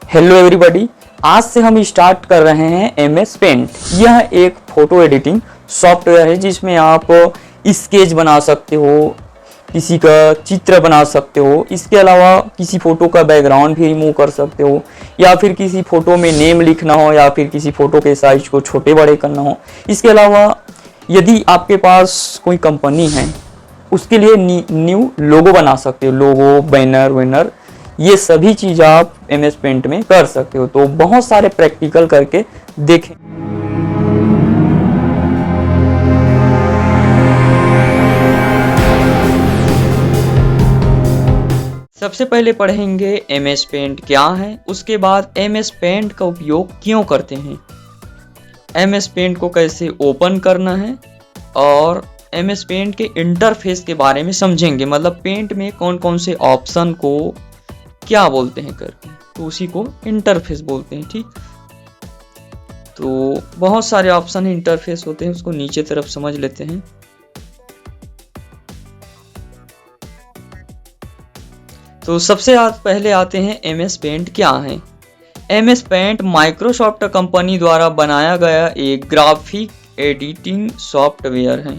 Hello everybody, आज से हम स्टार्ट कर रहे हैं MS पेंट। यह एक फोटो एडिटिंग सॉफ्टवेयर है जिसमें आप स्केच बना सकते हो, किसी का चित्र बना सकते हो। इसके अलावा किसी फ़ोटो का बैकग्राउंड भी रिमूव कर सकते हो, या फिर किसी फ़ोटो में नेम लिखना हो, या फिर किसी फ़ोटो के साइज को छोटे बड़े करना हो। इसके अलावा यदि आपके पास कोई कंपनी है उसके लिए न्यू लोगो बना सकते हो, लोगो, बैनर वैनर, ये सभी चीज़ आप MS पेंट में कर सकते हो। तो बहुत सारे प्रैक्टिकल करके देखें। सबसे पहले पढ़ेंगे MS पेंट क्या है, उसके बाद MS पेंट का उपयोग क्यों करते हैं, MS पेंट को कैसे ओपन करना है, और MS पेंट के इंटरफेस के बारे में समझेंगे। मतलब पेंट में कौन कौन से ऑप्शन को क्या बोलते हैं करके, तो उसी को इंटरफेस बोलते हैं। ठीक, तो बहुत सारे ऑप्शन इंटरफेस होते हैं, उसको नीचे तरफ समझ लेते हैं। तो सबसे पहले आते हैं MS पेंट क्या है। MS पेंट माइक्रोसॉफ्ट कंपनी द्वारा बनाया गया एक ग्राफिक एडिटिंग सॉफ्टवेयर है।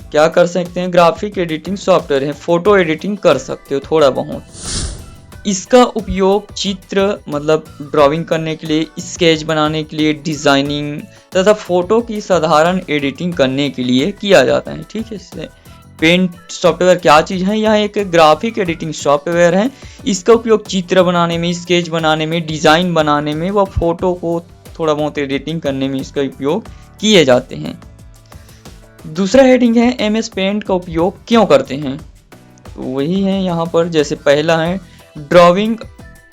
क्या कर सकते हैं, ग्राफिक एडिटिंग सॉफ्टवेयर है, फोटो एडिटिंग कर सकते हो थोड़ा बहुत। इसका उपयोग चित्र मतलब ड्राइंग करने के लिए, स्केच बनाने के लिए, डिजाइनिंग तथा फोटो की साधारण एडिटिंग करने के लिए किया जाता है। ठीक है, इससे पेंट सॉफ्टवेयर क्या चीज़ है, यह एक ग्राफिक एडिटिंग सॉफ्टवेयर है। इसका उपयोग चित्र बनाने में, स्केच बनाने में, डिज़ाइन बनाने में व फोटो को थोड़ा बहुत एडिटिंग करने में इसका उपयोग किए जाते हैं। दूसरा हेडिंग है MS पेंट का उपयोग क्यों करते हैं, तो वही है यहाँ पर। जैसे पहला है ड्राइंग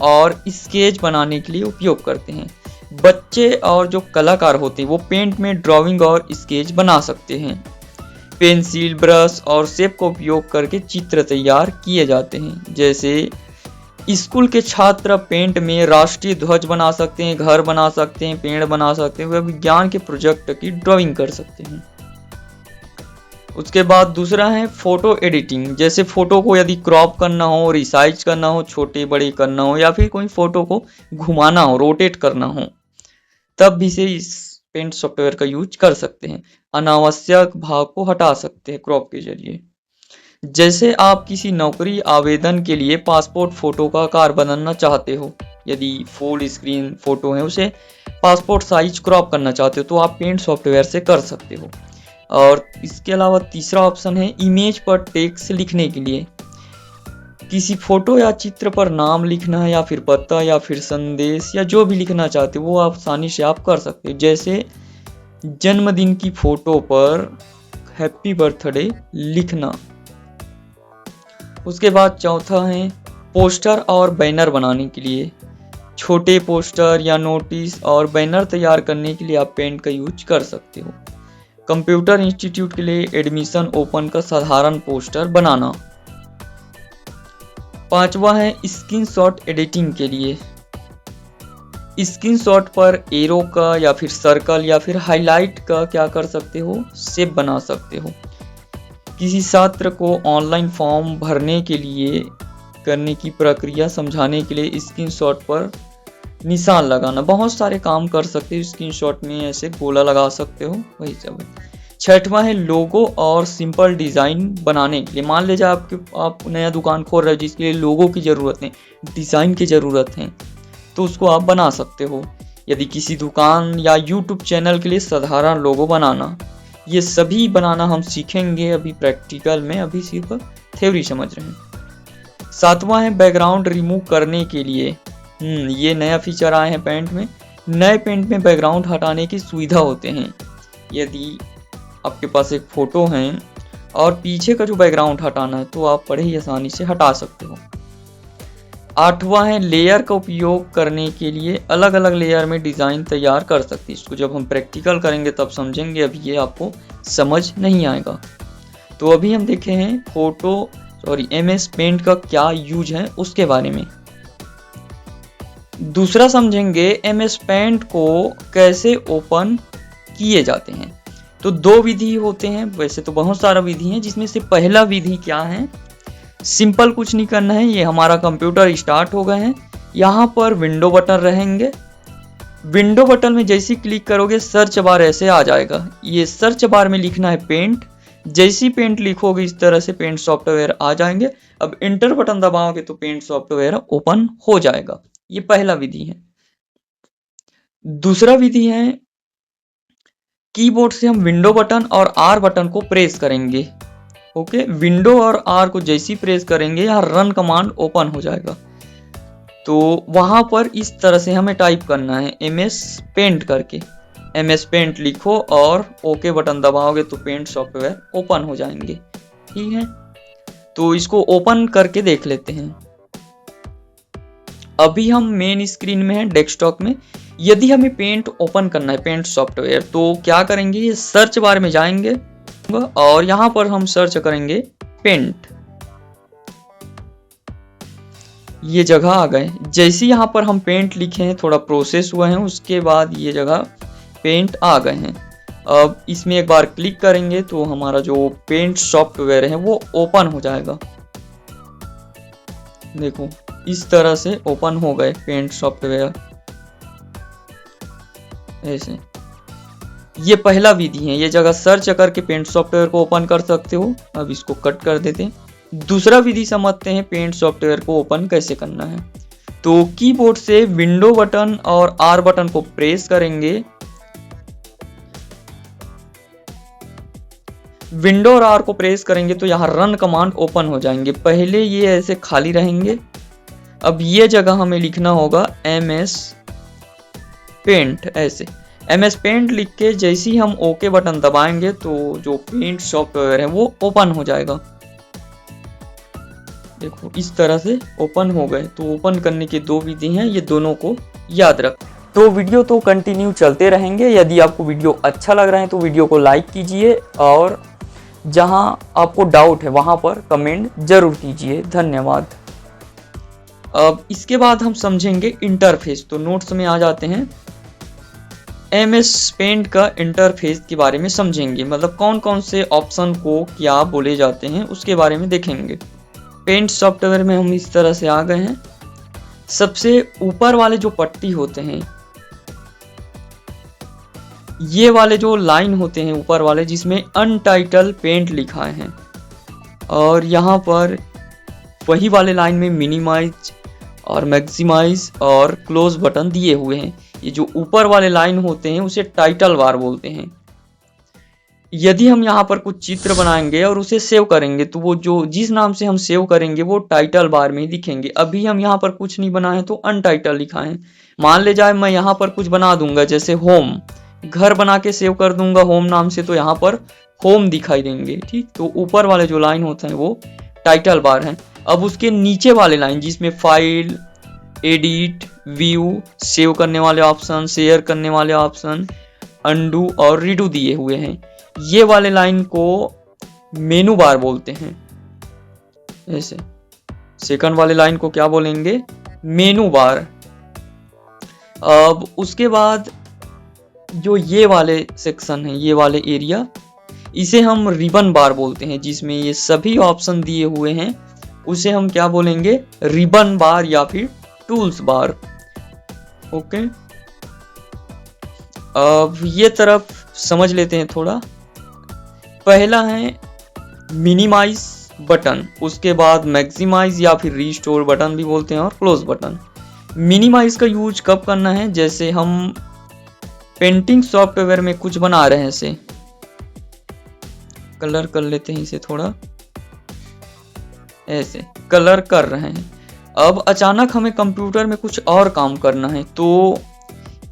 और स्केच बनाने के लिए उपयोग करते हैं। बच्चे और जो कलाकार होते हैं वो पेंट में ड्राइंग और स्केच बना सकते हैं। पेंसिल, ब्रश और शेप का उपयोग करके चित्र तैयार किए जाते हैं। जैसे स्कूल के छात्र पेंट में राष्ट्रीय ध्वज बना सकते हैं, घर बना सकते हैं, पेड़ बना सकते हैं, वह विज्ञान के प्रोजेक्ट की ड्राइंग कर सकते हैं। उसके बाद दूसरा है फोटो एडिटिंग। जैसे फोटो को यदि क्रॉप करना हो, रिसाइज करना हो, छोटे बड़े करना हो, या फिर कोई फोटो को घुमाना हो, रोटेट करना हो, तब भी से इस पेंट सॉफ्टवेयर का यूज कर सकते हैं। अनावश्यक भाग को हटा सकते हैं क्रॉप के जरिए। जैसे आप किसी नौकरी आवेदन के लिए पासपोर्ट फोटो का आकार बदलना चाहते हो, यदि फुल स्क्रीन फोटो है उसे पासपोर्ट साइज क्रॉप करना चाहते हो, तो आप पेंट सॉफ्टवेयर से कर सकते हो। और इसके अलावा तीसरा ऑप्शन है इमेज पर टेक्स्ट लिखने के लिए। किसी फोटो या चित्र पर नाम लिखना है, या फिर पता, या फिर संदेश, या जो भी लिखना चाहते हो वो आसानी से आप कर सकते हो। जैसे जन्मदिन की फोटो पर हैप्पी बर्थडे लिखना। उसके बाद चौथा है पोस्टर और बैनर बनाने के लिए। छोटे पोस्टर या नोटिस और बैनर तैयार करने के लिए आप पेंट का यूज कर सकते हो। कंप्यूटर इंस्टीट्यूट के लिए एडमिशन ओपन का साधारण पोस्टर बनाना। पांचवा है स्क्रीनशॉट एडिटिंग के लिए। स्क्रीनशॉट पर एरो का या फिर सर्कल या फिर हाईलाइट का क्या कर सकते हो, शेप बना सकते हो। किसी छात्र को ऑनलाइन फॉर्म भरने के लिए करने की प्रक्रिया समझाने के लिए स्क्रीनशॉट पर निशान लगाना। बहुत सारे काम कर सकते हो स्क्रीनशॉट में, ऐसे गोला लगा सकते हो, वही सब है। छठवां है लोगो और सिंपल डिज़ाइन बनाने के लिए। मान लीजिए आप नया दुकान खोल रहे हो जिसके लिए लोगो की ज़रूरत है, डिज़ाइन की ज़रूरत है, तो उसको आप बना सकते हो। यदि किसी दुकान या यूट्यूब चैनल के लिए साधारण लोगो बनाना, ये सभी बनाना हम सीखेंगे अभी प्रैक्टिकल में, अभी सिर्फ थ्योरी समझ रहे हैं। सातवां है बैकग्राउंड रिमूव करने के लिए। ये नया फीचर आए हैं पेंट में। नए पेंट में बैकग्राउंड हटाने की सुविधा होते हैं। यदि आपके पास एक फ़ोटो है और पीछे का जो बैकग्राउंड हटाना है तो आप बड़े ही आसानी से हटा सकते हो। आठवां है लेयर का उपयोग करने के लिए अलग अलग लेयर में डिज़ाइन तैयार कर सकते हैं। इसको जब हम प्रैक्टिकल करेंगे तब समझेंगे, अभी ये आपको समझ नहीं आएगा। तो अभी हम देखे हैं MS पेंट का क्या यूज है उसके बारे में। दूसरा समझेंगे MS पेंट को कैसे ओपन किए जाते हैं। तो दो विधि होते हैं, वैसे तो बहुत सारा विधि है, जिसमें से पहला विधि क्या है, सिंपल कुछ नहीं करना है, ये हमारा कंप्यूटर स्टार्ट हो गए हैं, यहाँ पर विंडो बटन रहेंगे। विंडो बटन में जैसे ही क्लिक करोगे सर्च बार ऐसे आ जाएगा। ये सर्च बार में लिखना है पेंट। जैसी पेंट लिखोगे इस तरह से पेंट सॉफ्टवेयर आ जाएंगे। अब इंटर बटन दबाओगे तो पेंट सॉफ्टवेयर ओपन हो जाएगा। ये पहला विधि है। दूसरा विधि है कीबोर्ड से हम विंडो बटन और आर बटन को प्रेस करेंगे। ओके, विंडो और आर को जैसे ही प्रेस करेंगे यहाँ रन कमांड ओपन हो जाएगा। तो वहां पर इस तरह से हमें टाइप करना है MS पेंट करके। MS पेंट लिखो और ओके बटन दबाओगे तो पेंट सॉफ्टवेयर ओपन हो जाएंगे। ठीक है, तो इसको ओपन करके देख लेते हैं। अभी हम मेन स्क्रीन में हैं, डेस्कटॉप में। यदि हमें पेंट ओपन करना है, पेंट सॉफ्टवेयर, तो क्या करेंगे, ये सर्च बार में जाएंगे और यहां पर हम सर्च करेंगे पेंट। ये जगह आ गए। जैसे यहाँ पर हम पेंट लिखे हैं, थोड़ा प्रोसेस हुआ है, उसके बाद ये जगह पेंट आ गए हैं। अब इसमें एक बार क्लिक करेंगे तो हमारा जो पेंट सॉफ्टवेयर है वो ओपन हो जाएगा। देखो इस तरह से ओपन हो गए पेंट सॉफ्टवेयर ऐसे। ये पहला विधि है, ये जगह सर्च करके पेंट सॉफ्टवेयर को ओपन कर सकते हो। अब इसको कट कर देते हैं। दूसरा विधि समझते हैं पेंट सॉफ्टवेयर को ओपन कैसे करना है। तो कीबोर्ड से विंडो बटन और आर बटन को प्रेस करेंगे। विंडो और आर को प्रेस करेंगे तो यहाँ रन कमांड ओपन हो जाएंगे। पहले ये ऐसे खाली रहेंगे। अब ये जगह हमें लिखना होगा MS पेंट ऐसे। MS पेंट लिख के जैसे ही हम ओके बटन दबाएंगे तो जो पेंट सॉफ्टवेयर है वो ओपन हो जाएगा। देखो इस तरह से ओपन हो गए। तो ओपन करने की दो विधि हैं, ये दोनों को याद रख। तो वीडियो तो कंटिन्यू चलते रहेंगे। यदि आपको वीडियो अच्छा लग रहा है तो वीडियो को लाइक कीजिए और जहां आपको डाउट है वहां पर कमेंट जरूर कीजिए। धन्यवाद। अब इसके बाद हम समझेंगे इंटरफेस। तो नोट्स में आ जाते हैं। MS पेंट का इंटरफेस के बारे में समझेंगे, मतलब कौन कौन से ऑप्शन को क्या बोले जाते हैं उसके बारे में देखेंगे। पेंट सॉफ्टवेयर में हम इस तरह से आ गए हैं। सबसे ऊपर वाले जो पट्टी होते हैं, ये वाले जो लाइन होते हैं ऊपर वाले, जिसमें अनटाइटल पेंट लिखा है, और यहाँ पर वही वाले लाइन में मिनिमाइज और मैक्सिमाइज और क्लोज बटन दिए हुए हैं। ये जो ऊपर वाले लाइन होते हैं उसे टाइटल बार बोलते हैं। यदि हम यहाँ पर कुछ चित्र बनाएंगे और उसे सेव करेंगे तो वो जो जिस नाम से हम सेव करेंगे वो टाइटल बार में ही दिखेंगे। अभी हम यहाँ पर कुछ नहीं बनाए तो अनटाइटल लिखा है। मान ले जाए मैं यहाँ पर कुछ बना दूंगा, जैसे होम, घर बना के सेव कर दूंगा होम नाम से, तो यहाँ पर होम दिखाई देंगे। ठीक, तो ऊपर वाले जो लाइन होते हैं वो टाइटल बार है। अब उसके नीचे वाले लाइन जिसमें फाइल, एडिट, व्यू, सेव करने वाले ऑप्शन, शेयर करने वाले ऑप्शन, अंडू और रीडू दिए हुए हैं, ये वाले लाइन को मेनू बार बोलते हैं ऐसे। सेकंड वाले लाइन को क्या बोलेंगे, मेनू बार। अब उसके बाद जो ये वाले सेक्शन है, ये वाले एरिया, इसे हम रिबन बार बोलते हैं, जिसमें ये सभी ऑप्शन दिए हुए हैं, उसे हम क्या बोलेंगे, रिबन बार या फिर टूल्स बार। ओके, अब ये तरफ समझ लेते हैं थोड़ा। पहला है मिनिमाइज बटन, उसके बाद मैक्सिमाइज या फिर रीस्टोर बटन भी बोलते हैं, और क्लोज बटन। मिनिमाइज का यूज कब करना है, जैसे हम पेंटिंग सॉफ्टवेयर में कुछ बना रहे हैं, से कलर कर लेते हैं इसे थोड़ा ऐसे, कलर कर रहे हैं। अब अचानक हमें कंप्यूटर में कुछ और काम करना है, तो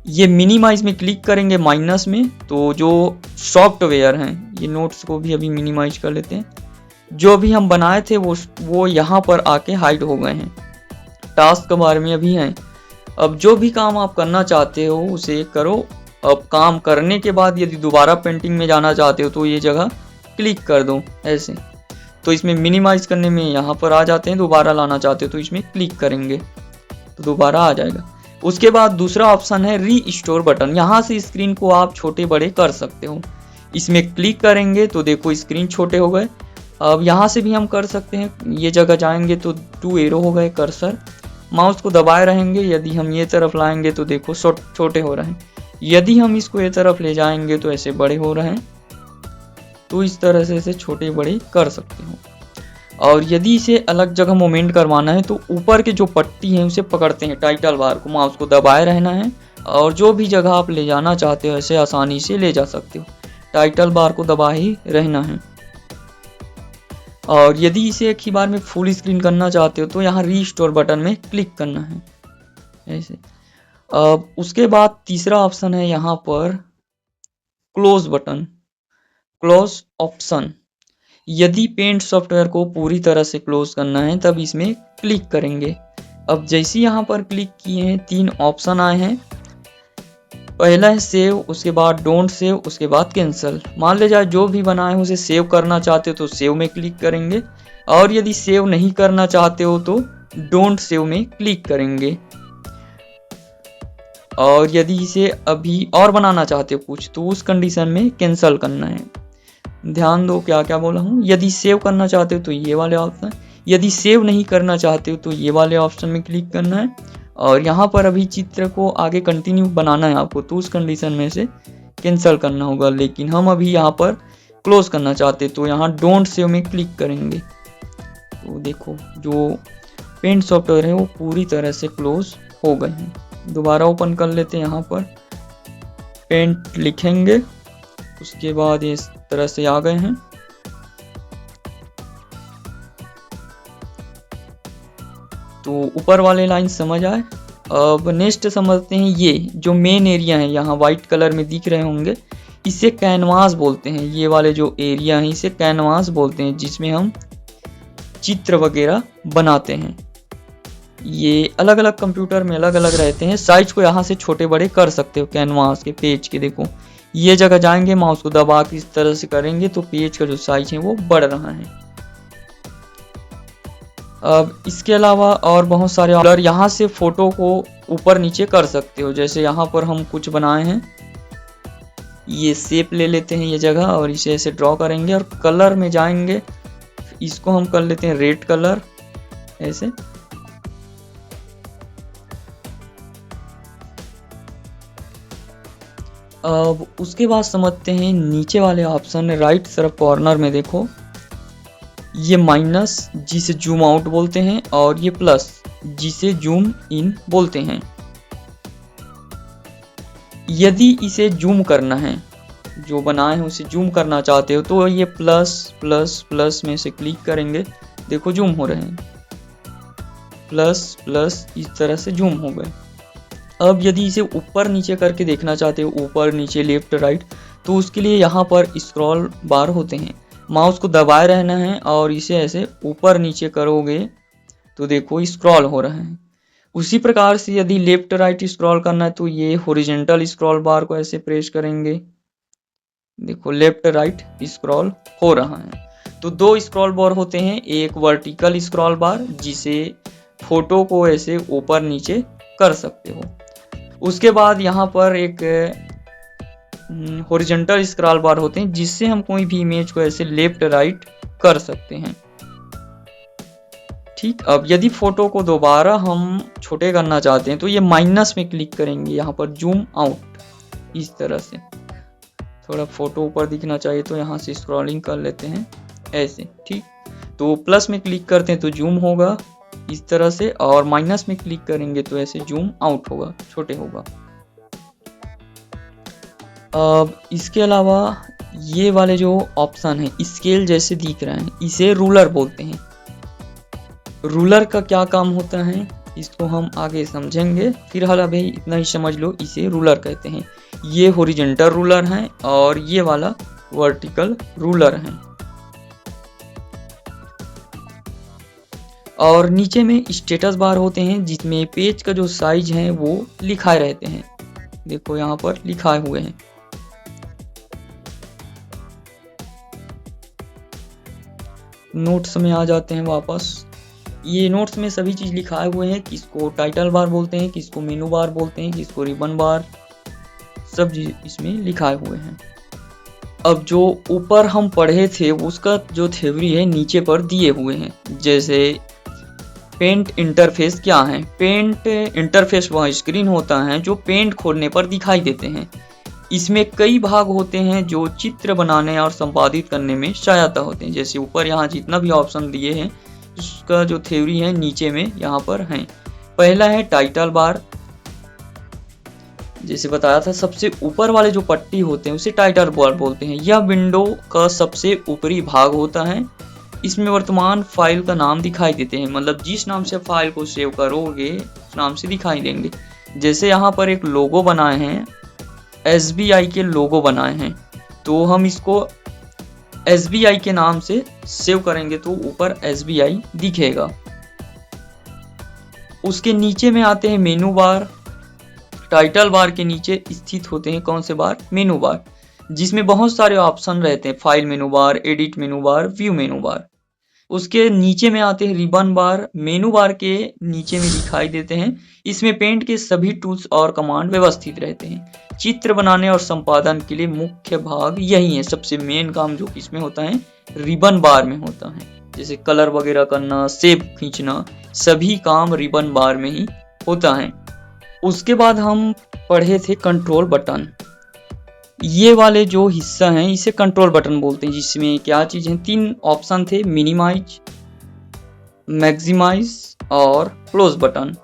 ये मिनिमाइज में क्लिक करेंगे माइनस में, तो जो सॉफ्टवेयर हैं, ये नोट्स को भी अभी मिनिमाइज कर लेते हैं, जो भी हम बनाए थे वो यहाँ पर आके हाइड हो गए हैं। टास्क के बारे में अभी हैं। अब जो भी काम आप करना चाहते हो उसे करो। अब काम करने के बाद यदि दोबारा पेंटिंग में जाना चाहते हो तो ये जगह क्लिक कर दो ऐसे। तो इसमें मिनिमाइज करने में यहाँ पर आ जाते हैं, दोबारा लाना चाहते हो तो इसमें क्लिक करेंगे तो दोबारा आ जाएगा। उसके बाद दूसरा ऑप्शन है रीस्टोर बटन। यहाँ से स्क्रीन को आप छोटे बड़े कर सकते हो। इसमें क्लिक करेंगे तो देखो स्क्रीन छोटे हो गए। अब यहाँ से भी हम कर सकते हैं, ये जगह जाएंगे तो 2 एरो हो गए कर्सर, माउस को दबाए रहेंगे, यदि हम ये तरफ लाएंगे तो देखो छोटे हो रहे हैं, यदि हम इसको ये तरफ ले जाएंगे तो ऐसे बड़े हो रहे हैं। तो इस तरह से इसे छोटे बड़े कर सकते हो। और यदि इसे अलग जगह मूवमेंट करवाना है तो ऊपर के जो पट्टी है उसे पकड़ते हैं, टाइटल बार को माउस को दबाए रहना है और जो भी जगह आप ले जाना चाहते हो ऐसे आसानी से ले जा सकते हो। टाइटल बार को दबा ही रहना है। और यदि इसे एक ही बार में फुल स्क्रीन करना चाहते हो तो यहाँ रीस्टोर बटन में क्लिक करना है ऐसे। अब उसके बाद तीसरा ऑप्शन है यहाँ पर क्लोज बटन, क्लोज ऑप्शन। यदि पेंट सॉफ्टवेयर को पूरी तरह से क्लोज करना है तब इसमें क्लिक करेंगे। अब जैसे यहाँ पर क्लिक किए हैं 3 ऑप्शन आए हैं। पहला है सेव, उसके बाद डोंट सेव, उसके बाद कैंसिल। मान ले जाए जो भी बनाए हो उसे सेव करना चाहते हो तो सेव में क्लिक करेंगे, और यदि सेव नहीं करना चाहते हो तो डोंट सेव में क्लिक करेंगे। और यदि इसे अभी और बनाना चाहते हो कुछ तो उस कंडीशन में कैंसिल करना है। ध्यान दो क्या क्या बोला हूँ। यदि सेव करना चाहते हो तो ये वाले ऑप्शन, यदि सेव नहीं करना चाहते हो तो ये वाले ऑप्शन में क्लिक करना है। और यहाँ पर अभी चित्र को आगे कंटिन्यू बनाना है आपको तो उस कंडीशन में से कैंसिल करना होगा, लेकिन हम अभी यहाँ पर क्लोज करना चाहते तो यहाँ डोंट सेव में क्लिक करेंगे। तो देखो जो पेंट सॉफ्टवेयर है वो पूरी तरह से क्लोज हो गए हैं। दोबारा ओपन कर लेते हैं, यहाँ पर पेंट लिखेंगे, उसके बाद इस तरह से आ गए हैं। तो ऊपर वाले लाइन समझ आए। अब नेक्स्ट समझते हैं, ये जो मेन एरिया है यहाँ वाइट कलर में दिख रहे होंगे, इसे कैनवास बोलते हैं। ये वाले जो एरिया है इसे कैनवास बोलते हैं, जिसमें हम चित्र वगैरह बनाते हैं। ये अलग अलग कंप्यूटर में अलग अलग रहते हैं। साइज को यहाँ से छोटे बड़े कर सकते हो कैनवास के पेज के। देखो ये जगह जाएंगे, माउस को दबा के इस तरह से करेंगे तो पेज का जो साइज है वो बढ़ रहा है। अब इसके अलावा और बहुत सारे कलर, यहाँ से फोटो को ऊपर नीचे कर सकते हो। जैसे यहाँ पर हम कुछ बनाए हैं, ये शेप ले लेते हैं ये जगह और इसे ऐसे ड्रॉ करेंगे और कलर में जाएंगे, इसको हम कर लेते हैं रेड कलर ऐसे। अब उसके बाद समझते हैं नीचे वाले ऑप्शन राइट तरफ कॉर्नर में देखो, ये माइनस जिसे जूम आउट बोलते हैं और ये प्लस जिसे जूम इन बोलते हैं। यदि इसे जूम करना है, जो बनाए हैं उसे जूम करना चाहते हो तो ये प्लस प्लस प्लस में से क्लिक करेंगे, देखो जूम हो रहे हैं, प्लस प्लस इस तरह से जूम हो गए। अब यदि इसे ऊपर नीचे करके देखना चाहते हो, ऊपर नीचे लेफ्ट राइट, तो उसके लिए यहाँ पर स्क्रॉल बार होते हैं, माउस को दबाए रहना है और इसे ऐसे ऊपर नीचे करोगे तो देखो स्क्रॉल हो रहा है। उसी प्रकार से यदि लेफ्ट राइट स्क्रॉल करना है तो ये हॉरिजॉन्टल स्क्रॉल बार को ऐसे प्रेस करेंगे, देखो लेफ्ट राइट स्क्रॉल हो रहा है। तो 2 स्क्रॉल बार होते हैं, एक वर्टिकल स्क्रॉल बार जिसे फोटो को ऐसे ऊपर नीचे कर सकते हो। उसके बाद यहाँ पर एक हॉरिजॉन्टल स्क्रॉल बार होते हैं जिससे हम कोई भी इमेज को ऐसे लेफ्ट राइट कर सकते हैं। ठीक, अब यदि फोटो को दोबारा हम छोटे करना चाहते हैं तो ये माइनस में क्लिक करेंगे, यहाँ पर जूम आउट इस तरह से। थोड़ा फोटो ऊपर दिखना चाहिए तो यहाँ से स्क्रॉलिंग कर लेते हैं ऐसे। ठीक, तो प्लस में क्लिक करते हैं तो जूम होगा इस तरह से, और माइनस में क्लिक करेंगे तो ऐसे जूम आउट होगा, छोटे होगा। अब इसके अलावा ये वाले जो ऑप्शन है स्केल जैसे दिख रहे हैं, इसे रूलर बोलते हैं। रूलर का क्या काम होता है इसको हम आगे समझेंगे, फिलहाल अभी इतना ही समझ लो, इसे रूलर कहते हैं। ये हॉरिजॉन्टल रूलर है और ये वाला वर्टिकल रूलर है। और नीचे में स्टेटस बार होते हैं जिसमें पेज का जो साइज है वो लिखाए रहते हैं, देखो यहाँ पर लिखाए हुए हैं। नोट्स में आ जाते हैं वापस। ये नोट्स में सभी चीज़ लिखाए हुए हैं, किसको टाइटल बार बोलते हैं, किसको मेनू बार बोलते हैं, किसको रिबन बार, सब चीज इसमें लिखाए हुए हैं। अब जो ऊपर हम पढ़े थे उसका जो थ्योरी है नीचे पर दिए हुए हैं। जैसे पेंट इंटरफेस क्या है? पेंट इंटरफेस वह स्क्रीन होता है जो पेंट खोलने पर दिखाई देते हैं। इसमें कई भाग होते हैं जो चित्र बनाने और संपादित करने में सहायता होते हैं। जैसे ऊपर यहाँ जितना भी ऑप्शन दिए हैं उसका जो थ्योरी है नीचे में यहाँ पर है। पहला है टाइटल बार। जैसे बताया था, सबसे ऊपर वाले जो पट्टी होते हैं उसे टाइटल बार बोलते हैं। यह विंडो का सबसे ऊपरी भाग होता है। इसमें वर्तमान फाइल का नाम दिखाई देते हैं, मतलब जिस नाम से फाइल को सेव करोगे उस नाम से दिखाई देंगे। जैसे यहाँ पर एक लोगो बनाए हैं, SBI के लोगो बनाए हैं, तो हम इसको SBI के नाम से सेव करेंगे तो ऊपर SBI दिखेगा। उसके नीचे में आते हैं मेनू बार। टाइटल बार के नीचे स्थित होते हैं कौन से बार? मेनू बार, जिसमें बहुत सारे ऑप्शन रहते हैं। फाइल मेनू बार, एडिट मेनू बार, व्यू मेनू बार। उसके नीचे में आते हैं रिबन बार। मेनू बार के नीचे में दिखाई देते हैं। इसमें पेंट के सभी टूल्स और कमांड व्यवस्थित रहते हैं। चित्र बनाने और संपादन के लिए मुख्य भाग यही है। सबसे मेन काम जो इसमें होता है रिबन बार में होता है। जैसे कलर वगैरह करना, शेप खींचना, सभी काम रिबन बार में ही होता है। उसके बाद हम पढ़े थे कंट्रोल बटन। ये वाले जो हिस्सा है इसे कंट्रोल बटन बोलते हैं, जिसमें क्या चीज है? 3 ऑप्शन थे, मिनिमाइज, मैक्सिमाइज और क्लोज बटन।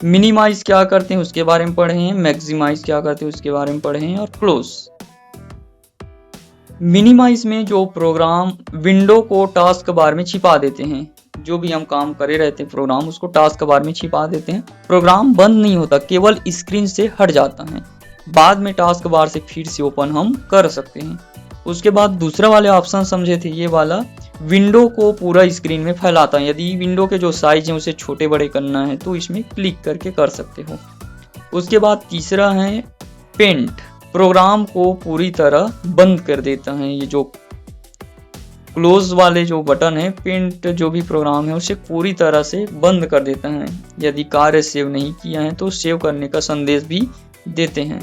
मिनिमाइज क्या करते हैं उसके बारे में पढ़े हैं, मैक्सिमाइज क्या करते हैं उसके बारे में पढ़े हैं, और क्लोज। मिनिमाइज में जो प्रोग्राम विंडो को टास्क बार में छिपा देते हैं, जो भी हम काम करे रहते हैं प्रोग्राम उसको टास्क बार में छिपा देते हैं। प्रोग्राम बंद नहीं होता, केवल स्क्रीन से हट जाता है। बाद में टास्क बार से फिर से ओपन हम कर सकते हैं। उसके बाद दूसरा वाले ऑप्शन समझे थे, ये वाला विंडो को पूरा स्क्रीन में फैलाता है। यदि विंडो के जो साइज है उसे छोटे बड़े करना है तो इसमें क्लिक करके कर सकते हो। उसके बाद तीसरा है पेंट, प्रोग्राम को पूरी तरह बंद कर देता है। ये जो क्लोज वाले जो बटन है, पेंट जो भी प्रोग्राम है उसे पूरी तरह से बंद कर देता है। यदि कार्य सेव नहीं किया है तो सेव करने का संदेश भी देते हैं।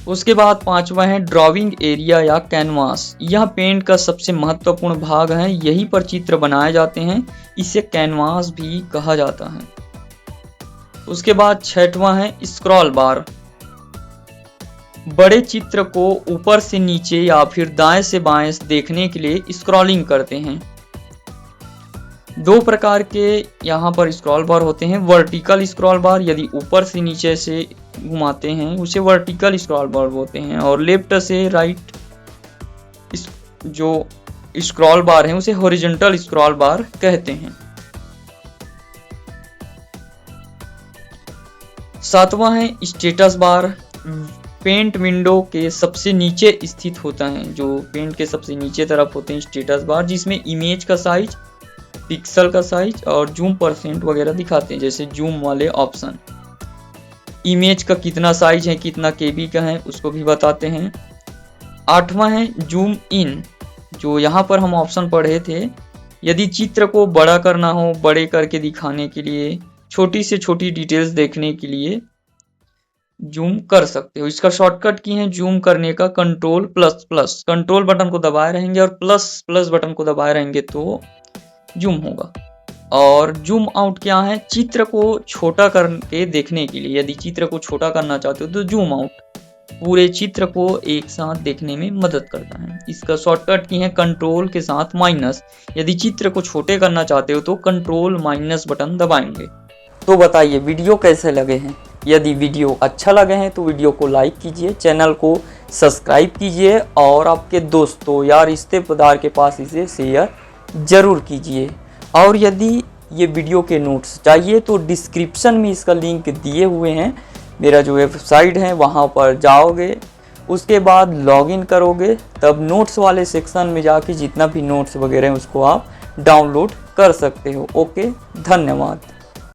उसके बाद 5वां है ड्राइंग एरिया या कैनवास। यह पेंट का सबसे महत्वपूर्ण भाग है, यहीं पर चित्र बनाए जाते हैं। इसे कैनवास भी कहा जाता है। उसके बाद 6वां है स्क्रॉल बार। बड़े चित्र को ऊपर से नीचे या फिर दाएं से बाएं देखने के लिए स्क्रॉलिंग करते हैं। 2 प्रकार के यहाँ पर स्क्रॉल बार होते हैं। वर्टिकल स्क्रॉल बार, यदि ऊपर से नीचे से घुमाते हैं उसे वर्टिकल स्क्रॉल बार बोलते हैं, और लेफ्ट से राइट जो स्क्रॉल बार है उसे हॉरिजॉन्टल स्क्रॉल बार कहते हैं। 7वां है स्टेटस बार। पेंट विंडो के सबसे नीचे स्थित होता है। जो पेंट के सबसे नीचे तरफ होते हैं स्टेटस बार, जिसमें इमेज का साइज, पिक्सल का साइज और जूम % वगैरह दिखाते हैं। जैसे जूम वाले ऑप्शन, इमेज का कितना साइज है, कितना KB का है उसको भी बताते हैं। 8वां है जूम इन, जो यहाँ पर हम ऑप्शन पढ़े थे। यदि चित्र को बड़ा करना हो, बड़े करके दिखाने के लिए, छोटी से छोटी डिटेल्स देखने के लिए जूम कर सकते हो। इसका शॉर्टकट की है जूम करने का कंट्रोल++। कंट्रोल बटन को दबाए रहेंगे और प्लस बटन को दबाए रहेंगे तो जूम होगा। और जूम आउट क्या है? चित्र को छोटा करके देखने के लिए। यदि चित्र को छोटा करना चाहते हो तो जूम आउट पूरे चित्र को एक साथ देखने में मदद करता है। इसका शॉर्टकट की है कंट्रोल के साथ माइनस। यदि चित्र को छोटे करना चाहते हो तो कंट्रोल- बटन दबाएंगे। तो बताइए वीडियो कैसे लगे हैं? यदि वीडियो अच्छा लगे हैं तो वीडियो को लाइक कीजिए, चैनल को सब्सक्राइब कीजिए और आपके दोस्तों या रिश्तेदार के पास इसे शेयर जरूर कीजिए। और यदि ये वीडियो के नोट्स चाहिए तो डिस्क्रिप्शन में इसका लिंक दिए हुए हैं। मेरा जो वेबसाइट है वहाँ पर जाओगे, उसके बाद लॉगिन करोगे, तब नोट्स वाले सेक्शन में जाके जितना भी नोट्स वगैरह हैं उसको आप डाउनलोड कर सकते हो। ओके, धन्यवाद।